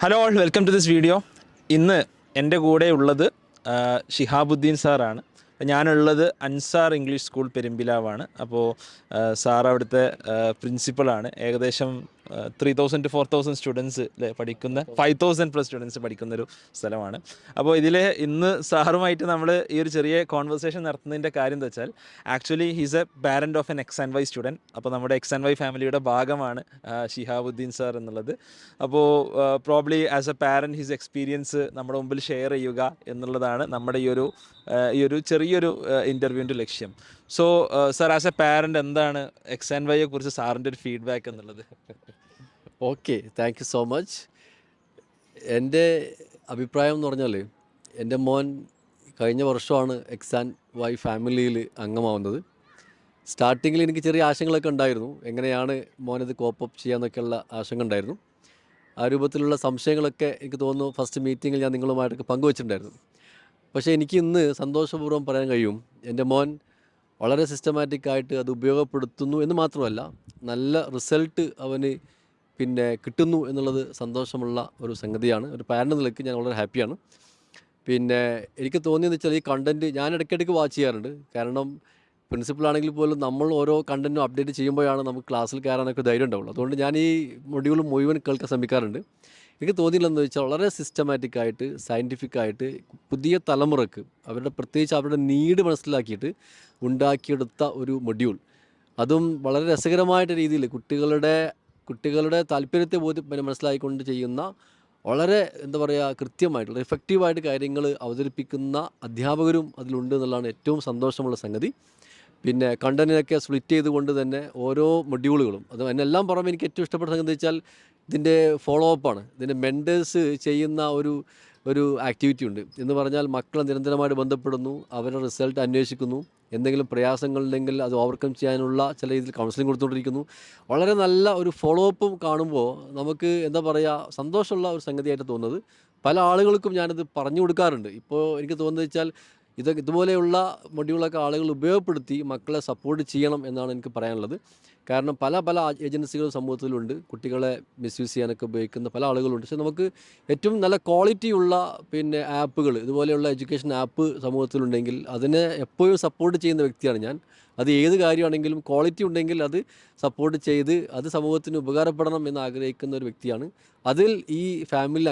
Hello all, welcome to this video. ഇന്ന് എൻ്റെ കൂടെ ഉള്ളത് ഷിഹാബുദ്ദീൻ സാറാണ്. ഞാനുള്ളത് അൻസാർ ഇംഗ്ലീഷ് സ്കൂൾ പെരുമ്പിലാവാണ്. അപ്പോൾ സാർ അവിടുത്തെ പ്രിൻസിപ്പളാണ്. ഏകദേശം 3000 to 4000 സ്റ്റുഡൻസ് പഠിക്കുന്ന 5000+ സ്റ്റുഡൻസ് പഠിക്കുന്നൊരു സ്ഥലമാണ്. അപ്പോൾ ഇതിൽ ഇന്ന് സാറുമായിട്ട് നമ്മൾ ഈ ഒരു ചെറിയ കോൺവെർസേഷൻ നടത്തുന്നതിൻ്റെ കാര്യം എന്താ വെച്ചാൽ, actually he's a parent of an X and Y student. അപ്പോൾ നമ്മുടെ എക്സ് ആൻഡ് വൈ ഫാമിലിയുടെ ഭാഗമാണ് ഷിഹാബുദ്ദീൻ സാർ എന്നുള്ളത്. അപ്പോൾ probably as A parent his experience നമ്മുടെ മുമ്പിൽ ഷെയർ ചെയ്യുക എന്നുള്ളതാണ് നമ്മുടെ ഈ ഒരു ചെറിയൊരു ഇൻ്റർവ്യൂവിൻ്റെ ലക്ഷ്യം. So sir, as A parent എന്താണ് എക്സ് ആൻഡ് വൈയെ കുറിച്ച് സാറിൻ്റെ ഒരു ഫീഡ്ബാക്ക് എന്നുള്ളത്? Okay, thank you so much. എൻ്റെ അഭിപ്രായം എന്ന് പറഞ്ഞാൽ, എൻ്റെ മോൻ കഴിഞ്ഞ വർഷമാണ് എക്സ് ആൻഡ് വൈ ഫാമിലിയിൽ അംഗമാവുന്നത്. സ്റ്റാർട്ടിങ്ങിൽ എനിക്ക് ചെറിയ ആശങ്കകളൊക്കെ ഉണ്ടായിരുന്നു, എങ്ങനെയാണ് മോനത് കോപ്പപ്പ് ചെയ്യാമെന്നൊക്കെയുള്ള ആശങ്ക ഉണ്ടായിരുന്നു. ആ രൂപത്തിലുള്ള സംശയങ്ങളൊക്കെ എനിക്ക് തോന്നുന്നു ഫസ്റ്റ് മീറ്റിങ്ങിൽ ഞാൻ നിങ്ങളുമായിട്ടൊക്കെ പങ്കുവച്ചിട്ടുണ്ടായിരുന്നു. പക്ഷേ എനിക്ക് ഇന്ന് സന്തോഷപൂർവ്വം പറയാൻ കഴിയും, എൻ്റെ മോൻ വളരെ സിസ്റ്റമാറ്റിക്കായിട്ട് അത് ഉപയോഗപ്പെടുത്തുന്നു എന്ന് മാത്രമല്ല, നല്ല റിസൾട്ട് അവന് കിട്ടുന്നു എന്നുള്ളത് സന്തോഷമുള്ള ഒരു സംഗതിയാണ്. ഒരു പാരൻ്റ് നിലയ്ക്ക് ഞാൻ വളരെ ഹാപ്പിയാണ്. എനിക്ക് തോന്നിയെന്ന് വെച്ചാൽ, ഈ കണ്ടൻറ്റ് ഞാൻ ഇടയ്ക്കിടയ്ക്ക് വാച്ച് ചെയ്യാറുണ്ട്. കാരണം പ്രിൻസിപ്പളാണെങ്കിൽ പോലും നമ്മൾ ഓരോ കണ്ടൻറ്റും അപ്ഡേറ്റ് ചെയ്യുമ്പോഴാണ് നമുക്ക് ക്ലാസ്സിൽ കയറാനൊക്കെ ധൈര്യം ഉണ്ടാവുള്ളൂ. അതുകൊണ്ട് ഞാൻ ഈ മൊഡ്യൂൾ മുഴുവൻ കേൾക്കാൻ ശ്രമിക്കാറുണ്ട്. എനിക്ക് തോന്നിയില്ലെന്ന് വെച്ചാൽ, വളരെ സിസ്റ്റമാറ്റിക്കായിട്ട് സയൻറ്റിഫിക്കായിട്ട് പുതിയ തലമുറക്ക് പ്രത്യേകിച്ച് അവരുടെ നീഡ് മനസ്സിലാക്കിയിട്ട് ഉണ്ടാക്കിയെടുത്ത ഒരു മൊഡ്യൂൾ, അതും വളരെ രസകരമായിട്ട് രീതിയിൽ കുട്ടികളുടെ താല്പര്യത്തെ മനസ്സിലാക്കിക്കൊണ്ട് ചെയ്യുന്ന വളരെ കൃത്യമായിട്ടുള്ള എഫക്റ്റീവായിട്ട് കാര്യങ്ങൾ അവതരിപ്പിക്കുന്ന അധ്യാപകരും അതിലുണ്ട് എന്നുള്ളതാണ് ഏറ്റവും സന്തോഷമുള്ള സംഗതി. കണ്ടൻറ്റിനൊക്കെ സ്പ്ലിറ്റ് ചെയ്തുകൊണ്ട് തന്നെ ഓരോ മൊഡ്യൂളുകളും, അത് എന്നെല്ലാം പുറമെ എനിക്ക് ഏറ്റവും ഇഷ്ടപ്പെട്ട സംഗതി വെച്ചാൽ ഇതിൻ്റെ ഫോളോ അപ്പാണ്. ഇതിൻ്റെ മെൻറ്റേഴ്സ് ചെയ്യുന്ന ഒരു ആക്ടിവിറ്റി ഉണ്ട്. എന്ന് പറഞ്ഞാൽ, മക്കളെ നിരന്തരമായിട്ട് ബന്ധപ്പെടുന്നു, അവരുടെ റിസൾട്ട് അന്വേഷിക്കുന്നു, എന്തെങ്കിലും പ്രയാസങ്ങളുണ്ടെങ്കിൽ അത് ഓവർകം ചെയ്യാനുള്ള ചില രീതിയിൽ കൗൺസിലിംഗ് കൊടുത്തുകൊണ്ടിരിക്കുന്നു. വളരെ നല്ല ഒരു ഫോളോ അപ്പും കാണുമ്പോൾ നമുക്ക് സന്തോഷമുള്ള ഒരു സംഗതിയായിട്ട് തോന്നുന്നത്. പല ആളുകൾക്കും ഞാനത് പറഞ്ഞു കൊടുക്കാറുണ്ട്. ഇപ്പോൾ എനിക്ക് തോന്നുന്നത് വെച്ചാൽ, ഇതുപോലെയുള്ള മൊഡ്യൂളൊക്കെ ആളുകൾ ഉപയോഗപ്പെടുത്തി മക്കളെ സപ്പോർട്ട് ചെയ്യണം എന്നാണ് എനിക്ക് പറയാനുള്ളത്. കാരണം പല ഏജൻസികളും സമൂഹത്തിലുണ്ട്, കുട്ടികളെ മിസ്യൂസ് ചെയ്യാനൊക്കെ ഉപയോഗിക്കുന്ന പല ആളുകളുണ്ട്. പക്ഷേ നമുക്ക് ഏറ്റവും നല്ല ക്വാളിറ്റിയുള്ള ആപ്പുകൾ, ഇതുപോലെയുള്ള എഡ്യൂക്കേഷൻ ആപ്പ് സമൂഹത്തിലുണ്ടെങ്കിൽ അതിനെ എപ്പോഴും സപ്പോർട്ട് ചെയ്യുന്ന വ്യക്തിയാണ് ഞാൻ. അത് ഏത് കാര്യമാണെങ്കിലും ക്വാളിറ്റി ഉണ്ടെങ്കിൽ അത് സപ്പോർട്ട് ചെയ്ത് അത് സമൂഹത്തിന് ഉപകാരപ്പെടണം എന്ന് ആഗ്രഹിക്കുന്ന ഒരു വ്യക്തിയാണ്. അതിൽ ഈ ഫാമിലി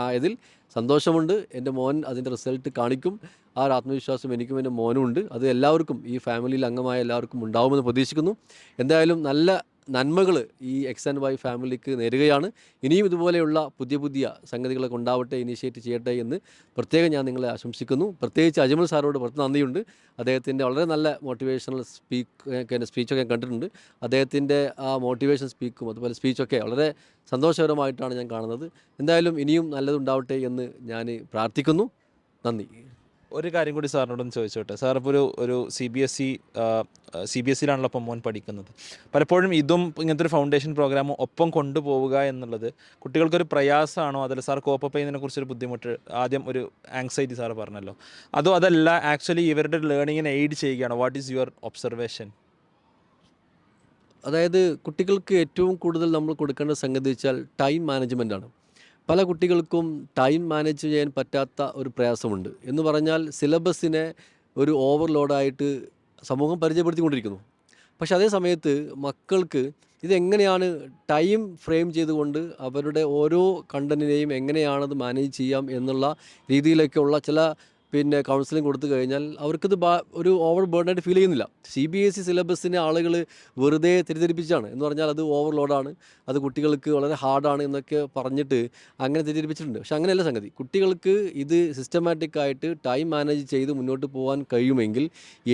ആയതിൽ സന്തോഷമുണ്ട്. എൻ്റെ മോൻ അതിൻ്റെ റിസൾട്ട് കാണിക്കും. ആ ഒരു ആത്മവിശ്വാസം എനിക്കും എൻ്റെ മോനും ഉണ്ട്. അത് എല്ലാവർക്കും, ഈ ഫാമിലിയിൽ അംഗമായ എല്ലാവർക്കും ഉണ്ടാവുമെന്ന് പ്രതീക്ഷിക്കുന്നു. എന്തായാലും നല്ല നന്മകൾ ഈ എക്സ് ആൻഡ് വൈ ഫാമിലിക്ക് നേരുകയാണ്. ഇനിയും ഇതുപോലെയുള്ള പുതിയ സംഗതികളൊക്കെ ഉണ്ടാവട്ടെ, ഇനീഷ്യേറ്റ് ചെയ്യട്ടെ എന്ന് പ്രത്യേകം ഞാൻ നിങ്ങളെ ആശംസിക്കുന്നു. പ്രത്യേകിച്ച് അജ്മൽ സാറോട് പുറത്ത് നന്ദിയുണ്ട്. അദ്ദേഹത്തിൻ്റെ വളരെ നല്ല മോട്ടിവേഷണൽ സ്പീച്ചൊക്കെ ഞാൻ കണ്ടിട്ടുണ്ട്. അദ്ദേഹത്തിൻ്റെ ആ മോട്ടിവേഷൻ സ്പീക്കും അതുപോലെ സ്പീച്ചൊക്കെ വളരെ സന്തോഷകരമായിട്ടാണ് ഞാൻ കാണുന്നത്. എന്തായാലും ഇനിയും നല്ലതുണ്ടാവട്ടെ എന്ന് ഞാൻ പ്രാർത്ഥിക്കുന്നു. നന്ദി. ഒരു കാര്യം കൂടി സാറിനോടൊന്ന് ചോദിച്ചോട്ടെ. സാർ ഇപ്പോൾ ഒരു സി ബി എസ് സിയിലാണല്ലോ അപ്പം മോൻ പഠിക്കുന്നത്. പലപ്പോഴും ഇതും ഇങ്ങനത്തെ ഒരു ഫൗണ്ടേഷൻ പ്രോഗ്രാമും ഒപ്പം കൊണ്ടുപോവുക എന്നുള്ളത് കുട്ടികൾക്കൊരു പ്രയാസമാണോ? അതല്ല സാർ കോപ്പപ്പ് ചെയ്യുന്നതിനെ കുറിച്ചൊരു ബുദ്ധിമുട്ട്, ആദ്യം ഒരു ആങ്സൈറ്റി സാർ പറഞ്ഞല്ലോ, അതല്ല ആക്ച്വലി ഇവരുടെ ലേണിങ്ങിനെ എയ്ഡ് ചെയ്യുകയാണോ? What is your observation? അതായത്, കുട്ടികൾക്ക് ഏറ്റവും കൂടുതൽ നമ്മൾ കൊടുക്കേണ്ട സംഗതി വെച്ചാൽ ടൈം മാനേജ്മെൻറ്റാണ്. പല കുട്ടികൾക്കും ടൈം മാനേജ് ചെയ്യാൻ പറ്റാത്ത ഒരു പ്രയാസമുണ്ട്. എന്ന് പറഞ്ഞാൽ, സിലബസിനെ ഒരു ഓവർലോഡായിട്ട് സമൂഹം പരിചയപ്പെടുത്തിക്കൊണ്ടിരിക്കുന്നു. പക്ഷേ അതേ സമയത്ത് മക്കൾക്ക് ഇതെങ്ങനെയാണ് ടൈം ഫ്രെയിം ചെയ്തുകൊണ്ട് അവരുടെ ഓരോ കണ്ടൻറ്റിനെയും എങ്ങനെയാണത് മാനേജ് ചെയ്യാം എന്നുള്ള രീതിയിലൊക്കെയുള്ള ചില കൗൺസിലിംഗ് കൊടുത്തു കഴിഞ്ഞാൽ അവർക്കത് ഒരു ഓവർ ബേർഡനായിട്ട് ഫീൽ ചെയ്യുന്നില്ല. CBSE സിലബസിനെ ആളുകൾ വെറുതെ തെറ്റിദ്ധരിപ്പിച്ചാണ്. എന്ന് പറഞ്ഞാൽ അത് ഓവർലോഡാണ്, അത് കുട്ടികൾക്ക് വളരെ ഹാർഡാണ് എന്നൊക്കെ പറഞ്ഞിട്ട് അങ്ങനെ തെറ്റിദ്ധരിപ്പിച്ചിട്ടുണ്ട്. പക്ഷേ അങ്ങനെയല്ല സംഗതി. കുട്ടികൾക്ക് ഇത് സിസ്റ്റമാറ്റിക്കായിട്ട് ടൈം മാനേജ് ചെയ്ത് മുന്നോട്ട് പോകാൻ കഴിയുമെങ്കിൽ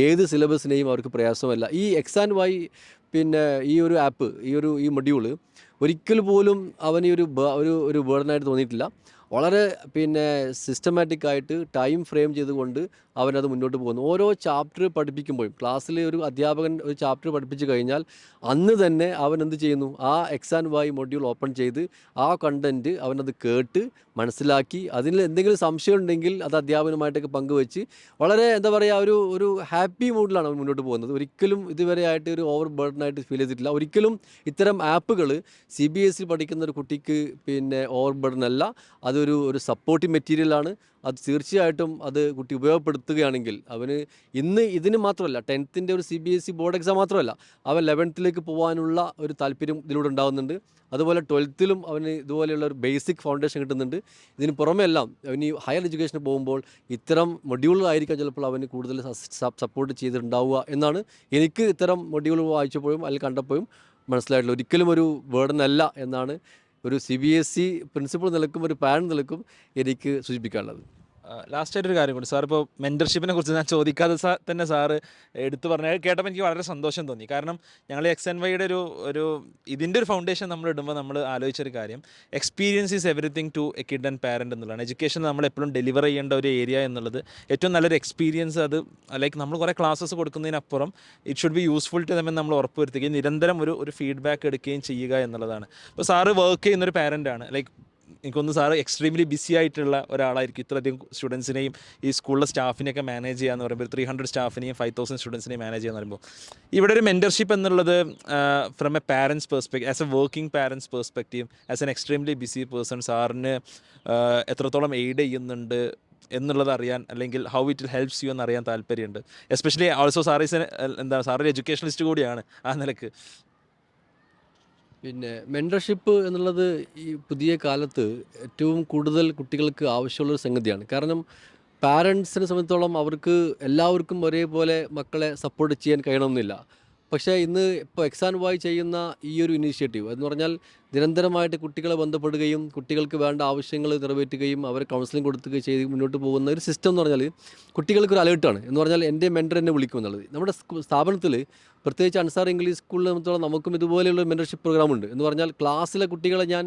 ഏത് സിലബസിനെയും അവർക്ക് പ്രയാസമല്ല. ഈ എക്സ് ആൻഡ് വൈ ഈ ഒരു ആപ്പ്, ഈ മൊഡ്യൂള് ഒരിക്കൽ പോലും അവന് ഒരു ബേർഡനായിട്ട് തോന്നിയിട്ടില്ല. വളരെ പിന്നെ സിസ്റ്റമാറ്റിക് ആയിട്ട് ടൈം ഫ്രെയിം ചെയ്തുകൊണ്ട് അവനത് മുന്നോട്ട് പോകുന്നു. ഓരോ ചാപ്റ്റർ പഠിപ്പിക്കുമ്പോഴും ക്ലാസ്സിൽ ഒരു അധ്യാപകൻ ഒരു ചാപ്റ്റർ പഠിപ്പിച്ചു കഴിഞ്ഞാൽ അന്ന് തന്നെ അവൻ എന്ത് ചെയ്യുന്നു, ആ X and Y module open ചെയ്ത് ആ കണ്ടൻറ്റ് അവനത് കേട്ട് മനസ്സിലാക്കി അതിൽ എന്തെങ്കിലും സംശയം ഉണ്ടെങ്കിൽ അത് അധ്യാപകനുമായിട്ടൊക്കെ പങ്കുവെച്ച് വളരെ എന്താ പറയുക ഒരു ഹാപ്പി മൂഡിലാണ് അവൻ മുന്നോട്ട് പോകുന്നത്. ഒരിക്കലും ഇതുവരെ ആയിട്ട് ഒരു ഓവർ ബർഡനായിട്ട് ഫീൽ ചെയ്തിട്ടില്ല. ഒരിക്കലും ഇത്തരം ആപ്പുകൾ CBSE പഠിക്കുന്ന ഒരു കുട്ടിക്ക് പിന്നെ ഓവർ ബർഡൻ അല്ല. അതൊരു സപ്പോർട്ടീവ് മെറ്റീരിയലാണ്. അത് തീർച്ചയായിട്ടും അത് കുട്ടി ഉപയോഗപ്പെടുത്തുകയാണെങ്കിൽ അവന് ഇന്ന് ഇതിന് മാത്രമല്ല 10th ഒരു CBSE ബോർഡ് എക്സാം മാത്രമല്ല, അവൻ 11th പോകാനുള്ള ഒരു താല്പര്യം ഇതിലൂടെ ഉണ്ടാകുന്നുണ്ട്. അതുപോലെ 12th അവന് ഇതുപോലെയുള്ള ഒരു ബേസിക് ഫൗണ്ടേഷൻ കിട്ടുന്നുണ്ട്. ഇതിന് പുറമെ എല്ലാം അവന് ഈ ഹയർ എഡ്യൂക്കേഷന് പോകുമ്പോൾ ഇത്തരം മൊഡ്യൂളുകളായിരിക്കാം ചിലപ്പോൾ അവന് കൂടുതൽ സപ്പോർട്ട് ചെയ്തിട്ടുണ്ടാവുക എന്നാണ് എനിക്ക് ഇത്തരം മൊഡ്യൂളുകൾ വായിച്ചപ്പോഴും അതിൽ കണ്ടപ്പോഴും മനസ്സിലായിട്ടുള്ളത്. ഒരിക്കലും ഒരു ബേർഡൻ അല്ല എന്നാണ് ഒരു CBSE പ്രിൻസിപ്പൾ നിലക്കും ഒരു പാരന്റ് നിലക്കും എനിക്ക് സൂചിപ്പിക്കാനുള്ളത്. ലാസ്റ്റായിട്ടൊരു കാര്യം കൂടി സാർ, ഇപ്പോൾ മെൻറ്റർഷിപ്പിനെ കുറിച്ച് ഞാൻ ചോദിക്കാതെ തന്നെ സാറ് എടുത്തു പറഞ്ഞത് കേട്ടപ്പോൾ എനിക്ക് വളരെ സന്തോഷം തോന്നി. കാരണം ഞങ്ങൾ എക്സ് ആൻഡ് വൈയുടെ ഇതിൻ്റെ ഒരു ഫൗണ്ടേഷൻ നമ്മൾ ഇടുമ്പോൾ നമ്മൾ ആലോചിച്ചൊരു കാര്യം, experience is everything to a kid and parent എന്നുള്ളതാണ്. എഡ്യൂക്കേഷൻ നമ്മൾ എപ്പോഴും ഡെലിവർ ചെയ്യേണ്ട ഒരു ഏരിയ എന്നുള്ളത് ഏറ്റവും നല്ലൊരു എക്സ്പീരിയൻസ്, അത് ലൈക്ക് നമ്മൾ കുറേ ക്ലാസ്സസ് കൊടുക്കുന്നതിനപ്പുറം it should be useful to them എന്ന് നമ്മൾ ഉറപ്പുവരുത്തുകയും നിരന്തരം ഒരു ഫീഡ്ബാക്ക് എടുക്കുകയും ചെയ്യുക എന്നുള്ളതാണ്. ഇപ്പോൾ സാറ് വർക്ക് ചെയ്യുന്നൊരു പാരൻ്റാണ്, ലൈക്ക് എനിക്കൊന്ന് സാറ് എക്സ്ട്രീംലി ബിസി ആയിട്ടുള്ള ഒരാളായിരിക്കും. ഇത്രയധികം സ്റ്റുഡൻസിനെയും ഈ സ്കൂളിലെ സ്റ്റാഫിനെയൊക്കെ മാനേജ് ചെയ്യാന്ന് പറയുമ്പോൾ 300 സ്റ്റാഫിനെയും 5000 സ്റ്റുഡൻസിനെയും മാനേജ് ചെയ്യാന്ന് പറയുമ്പോൾ ഇവിടെ ഒരു മെൻറ്റർഷിപ്പ് എന്നുള്ളത് from a parents perspective, as a working parents perspective, as an extremely busy person സാറിന് എത്രത്തോളം എയ്ഡ് ചെയ്യുന്നുണ്ട് എന്നുള്ളത് അറിയാൻ, അല്ലെങ്കിൽ how it will helps you എന്നറിയാൻ താല്പര്യമുണ്ട്. എസ്പെഷ്യലി ഓൾസോ സാറൊരു എഡ്യൂക്കേഷണലിസ്റ്റ് കൂടിയാണ് ആ നിലക്ക്. പിന്നെ മെൻറ്റർഷിപ്പ് എന്നുള്ളത് ഈ പുതിയ കാലത്ത് ഏറ്റവും കൂടുതൽ കുട്ടികൾക്ക് ആവശ്യമുള്ളൊരു സംഗതിയാണ്. കാരണം പാരൻസിനെ സംബന്ധിച്ചോളം അവർക്ക് എല്ലാവർക്കും ഒരേപോലെ മക്കളെ സപ്പോർട്ട് ചെയ്യാൻ കഴിയണമെന്നില്ല. പക്ഷേ ഇന്ന് ഇപ്പോൾ എക്സ് ആൻഡ് വൈ ചെയ്യുന്ന ഈ ഒരു ഇനീഷ്യേറ്റീവ് എന്ന് പറഞ്ഞാൽ നിരന്തരമായിട്ട് കുട്ടികളെ ബന്ധപ്പെടുകയും കുട്ടികൾക്ക് വേണ്ട ആവശ്യങ്ങൾ നിറവേറ്റുകയും അവരെ കൗൺസിലിംഗ് കൊടുക്കുകയും ചെയ്ത് മുന്നോട്ട് പോകുന്ന ഒരു സിസ്റ്റം എന്ന് പറഞ്ഞാൽ കുട്ടികൾക്കൊരു അലേർട്ടാണ്. എന്ന് പറഞ്ഞാൽ എൻ്റെ മെൻറ്റർ എന്നെ വിളിക്കും എന്നുള്ളത്. നമ്മുടെ സ്ഥാപനത്തിൽ പ്രത്യേകിച്ച് അൻസാർ ഇംഗ്ലീഷ് സ്കൂളിനെ സംബന്ധിച്ചോളം നമുക്കും ഇതുപോലെയുള്ള മെൻറ്റർഷിപ്പ് പ്രോഗ്രാം ഉണ്ട്. എന്ന് പറഞ്ഞാൽ ക്ലാസ്സിലെ കുട്ടികളെ ഞാൻ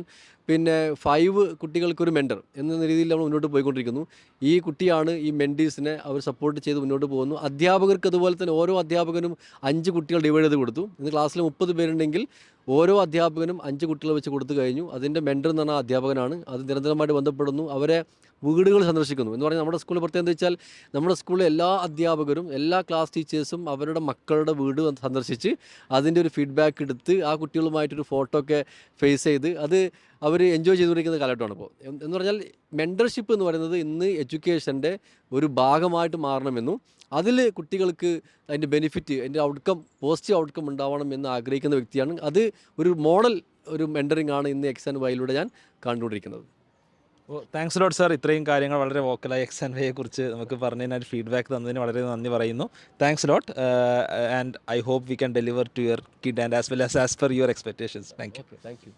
പിന്നെ 5 കുട്ടികൾക്കൊരു മെൻറ്റർ എന്ന രീതിയിൽ നമ്മൾ മുന്നോട്ട് പോയിക്കൊണ്ടിരിക്കുന്നു. ഈ കുട്ടിയാണ് ഈ മെൻറ്റീസിനെ അവർ സപ്പോർട്ട് ചെയ്ത് മുന്നോട്ട് പോകുന്നു. അധ്യാപകർക്ക് അതുപോലെ തന്നെ ഓരോ അധ്യാപകനും 5 കുട്ടികൾ ഡിവൈഡ് ചെയ്ത് കൊടുത്തു. ഇന്ന് ക്ലാസ്സിൽ 30 പേരുണ്ടെങ്കിൽ ഓരോ അധ്യാപകനും 5 കുട്ടികളെ വെച്ച് കൊടുത്തു കഴിഞ്ഞു. അതിൻ്റെ മെൻറ്റർ എന്ന് പറഞ്ഞാൽ അധ്യാപകനാണ്. അത് നിരന്തരമായിട്ട് ബന്ധപ്പെടുന്നു, അവരെ വീടുകൾ സന്ദർശിക്കുന്നു. എന്ന് പറഞ്ഞാൽ നമ്മുടെ സ്കൂളിൽ പ്രത്യേകം എന്താ വെച്ചാൽ നമ്മുടെ സ്കൂളിലെ എല്ലാ അധ്യാപകരും എല്ലാ ക്ലാസ് ടീച്ചേഴ്സും അവരുടെ മക്കളുടെ വീട് സന്ദർശിച്ച് അതിൻ്റെ ഒരു ഫീഡ്ബാക്ക് എടുത്ത് ആ കുട്ടികളുമായിട്ടൊരു ഫോട്ടോ ഒക്കെ ഫേസ് ചെയ്ത് അത് അവർ എൻജോയ് ചെയ്തുകൊണ്ടിരിക്കുന്ന കാലഘട്ടമാണ് ഇപ്പോൾ. എന്ന് പറഞ്ഞാൽ മെൻറ്റർഷിപ്പ് എന്ന് പറയുന്നത് ഇന്ന് എഡ്യൂക്കേഷൻ്റെ ഒരു ഭാഗമായിട്ട് മാറണമെന്നും അതിൽ കുട്ടികൾക്ക് അതിൻ്റെ ബെനിഫിറ്റ്, അതിൻ്റെ ഔട്ട്കം, പോസിറ്റീവ് ഔട്ട്കം ഉണ്ടാവണം എന്ന് ആഗ്രഹിക്കുന്ന വ്യക്തിയാണ്. അത് ഒരു മോഡൽ ഒരു മെൻറ്ററിംഗ് ആണ് ഇന്ന് എക്സ് ആൻഡ് വൈയിലൂടെ ഞാൻ കണ്ടുകൊണ്ടിരിക്കുന്നത്. താങ്ക്സ് ലോട്ട് സാർ, ഇത്രയും കാര്യങ്ങൾ വളരെ വോക്കലായി എക്സ് ആൻഡ് വൈയെ കുറിച്ച് നമുക്ക് പറഞ്ഞതിന് ഫീഡ്ബാക്ക് തന്നതിന് വളരെ നന്ദി പറയുന്നു. Thanks lot, and I hope we can deliver to your kid and as well as per your expectations. Thank U.